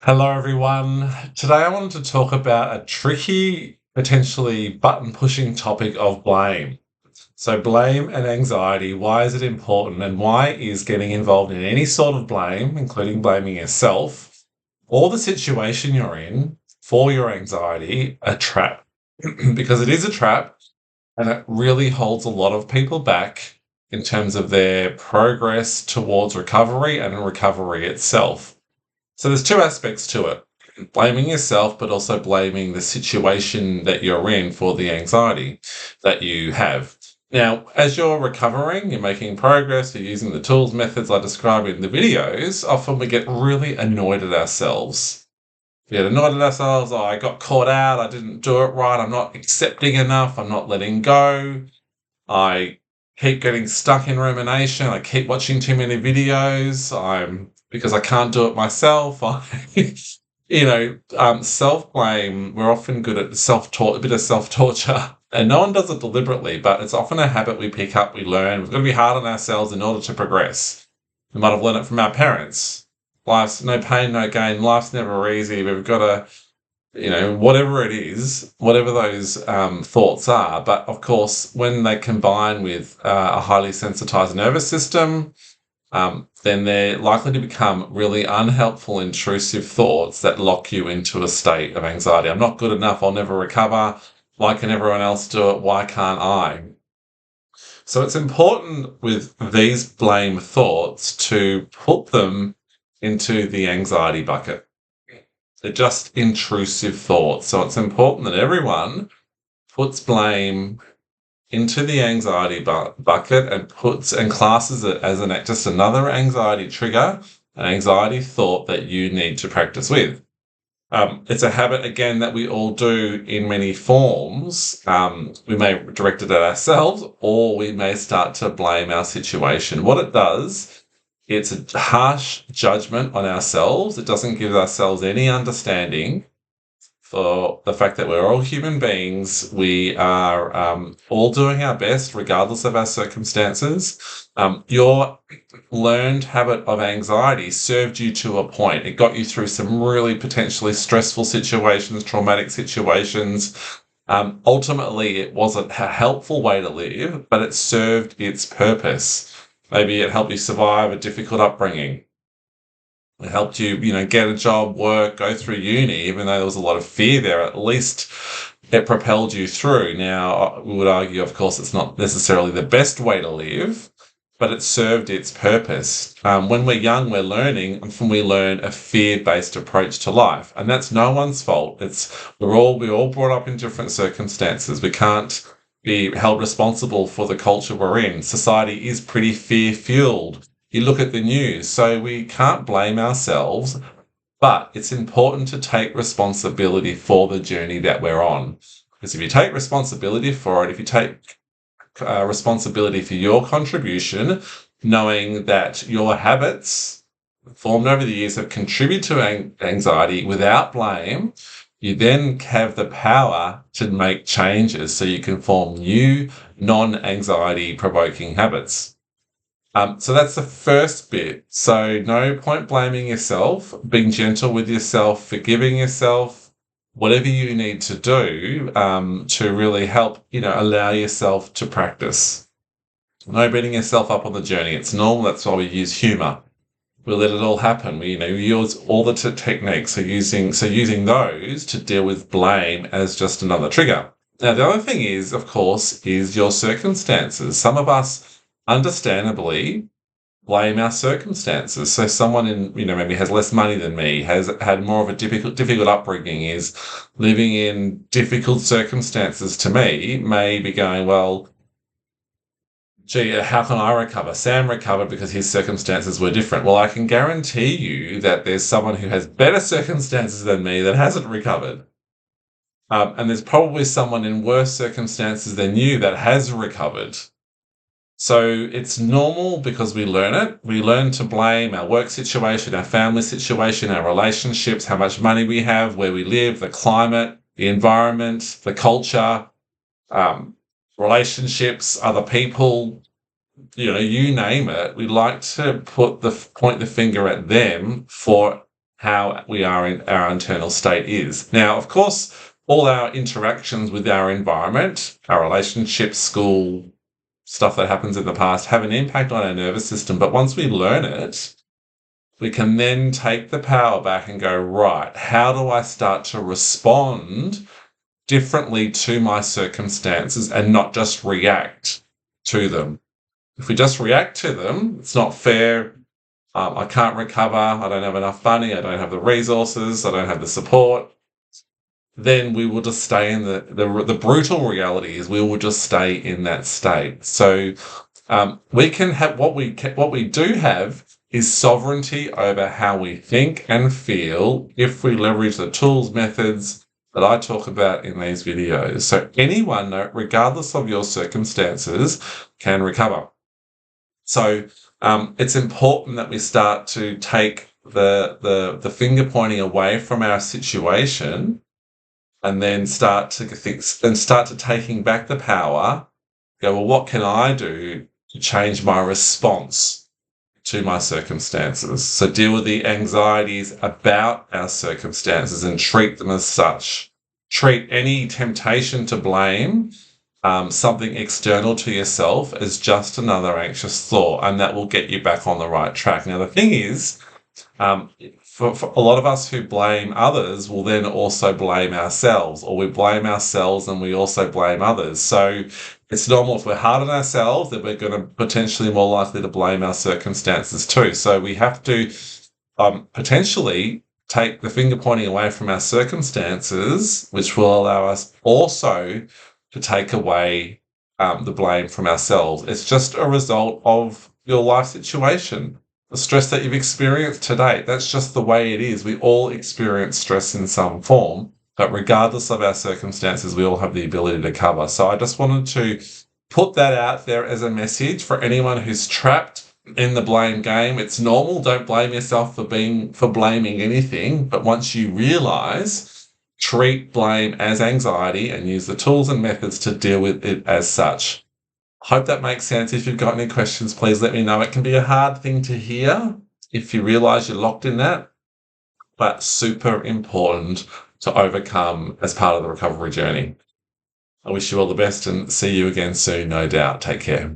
Hello, everyone. Today, I wanted to talk about a tricky, potentially button pushing topic of blame. So, blame and anxiety, why is it important? And why is getting involved in any sort of blame, including blaming yourself or the situation you're in for your anxiety, a trap? Because it is a trap and it really holds a lot of people back in terms of their progress towards recovery and recovery itself. So there's two aspects to it: blaming yourself, but also blaming the situation that you're in for the anxiety that you have. Now, as you're recovering, you're making progress, you're using the tools, methods I describe in the videos, often we get really annoyed at ourselves. We get annoyed at ourselves, oh, I got caught out, I didn't do it right, I'm not accepting enough, I'm not letting go, I keep getting stuck in rumination. I keep watching too many videos. Because I can't do it myself. Self blame. We're often good at a bit of self torture, and no one does it deliberately, but it's often a habit we pick up, we learn. We've got to be hard on ourselves in order to progress. We might have learned it from our parents. Life's no pain, no gain. Life's never easy. We've got to whatever it is, whatever those thoughts are. But of course, when they combine with a highly sensitized nervous system, then they're likely to become really unhelpful, intrusive thoughts that lock you into a state of anxiety. I'm not good enough. I'll never recover. Why can everyone else do it? Why can't I? So it's important with these blame thoughts to put them into the anxiety bucket. They're just intrusive thoughts. So it's important that everyone puts blame into the anxiety bucket and puts and classes it as just another anxiety trigger, an anxiety thought that you need to practice with. It's a habit, again, that we all do in many forms. We may direct it at ourselves, or we may start to blame our situation. What it does, it's a harsh judgment on ourselves. It doesn't give ourselves any understanding for the fact that we're all human beings. We are all doing our best, regardless of our circumstances. Your learned habit of anxiety served you to a point. It got you through some really potentially stressful situations, traumatic situations. Ultimately, it wasn't a helpful way to live, but it served its purpose. Maybe it helped you survive a difficult upbringing. It helped you, get a job, work, go through uni, even though there was a lot of fear there. At least it propelled you through. Now, we would argue, of course, it's not necessarily the best way to live, but it served its purpose. When we're young, we're learning, and we learn a fear-based approach to life, and that's no one's fault. We're all brought up in different circumstances. We can't be held responsible for the culture we're in. Society is pretty fear-fueled. You look at the news, so we can't blame ourselves, but it's important to take responsibility for the journey that we're on. Because if you take responsibility for it, if you take responsibility for your contribution, knowing that your habits formed over the years have contributed to anxiety without blame, you then have the power to make changes so you can form new non-anxiety provoking habits. So that's the first bit. So no point blaming yourself, being gentle with yourself, forgiving yourself, whatever you need to do to really help, allow yourself to practice. No beating yourself up on the journey. It's normal. That's why we use humor. We let it all happen. We use all the techniques. So using those to deal with blame as just another trigger. Now, the other thing is, of course, is your circumstances. Some of us understandably blame our circumstances. So someone maybe has less money than me, has had more of a difficult upbringing, is living in difficult circumstances to me, may be going, well, gee, how can I recover? Sam recovered because his circumstances were different. Well, I can guarantee you that there's someone who has better circumstances than me that hasn't recovered. And there's probably someone in worse circumstances than you that has recovered. So it's normal because we learn it. We learn to blame our work situation, our family situation, our relationships, how much money we have, where we live, the climate, the environment, the culture, relationships, other people, you name it. We like to point the finger at them for how we are in our internal state is. Now, of course, all our interactions with our environment, our relationships, school, stuff that happens in the past have an impact on our nervous system. But once we learn it, we can then take the power back and go, right, how do I start to respond differently to my circumstances and not just react to them? If we just react to them, it's not fair. I can't recover. I don't have enough money. I don't have the resources. I don't have the support. Then we will just stay in the brutal reality is we will just stay in that state. So we can have what we do have is sovereignty over how we think and feel if we leverage the tools, methods that I talk about in these videos. So anyone, regardless of your circumstances, can recover. So it's important that we start to take the finger pointing away from our situation and then start to taking back the power. Go, well, what can I do to change my response to my circumstances? So deal with the anxieties about our circumstances and treat them as such. Treat any temptation to blame something external to yourself as just another anxious thought, and that will get you back on the right track. Now, the thing is, for a lot of us who blame others will then also blame ourselves, or we blame ourselves and we also blame others. So it's normal if we're hard on ourselves that we're going to potentially more likely to blame our circumstances too. So we have to potentially take the finger pointing away from our circumstances, which will allow us also to take away the blame from ourselves. It's just a result of your life situation. The stress that you've experienced to date, that's just the way it is. We all experience stress in some form, but regardless of our circumstances, we all have the ability to cover. So I just wanted to put that out there as a message for anyone who's trapped in the blame game. It's normal. Don't blame yourself for blaming anything. But once you realize, treat blame as anxiety and use the tools and methods to deal with it as such. Hope that makes sense. If you've got any questions, please let me know. It can be a hard thing to hear if you realize you're locked in that, but super important to overcome as part of the recovery journey. I wish you all the best and see you again soon, no doubt. Take care.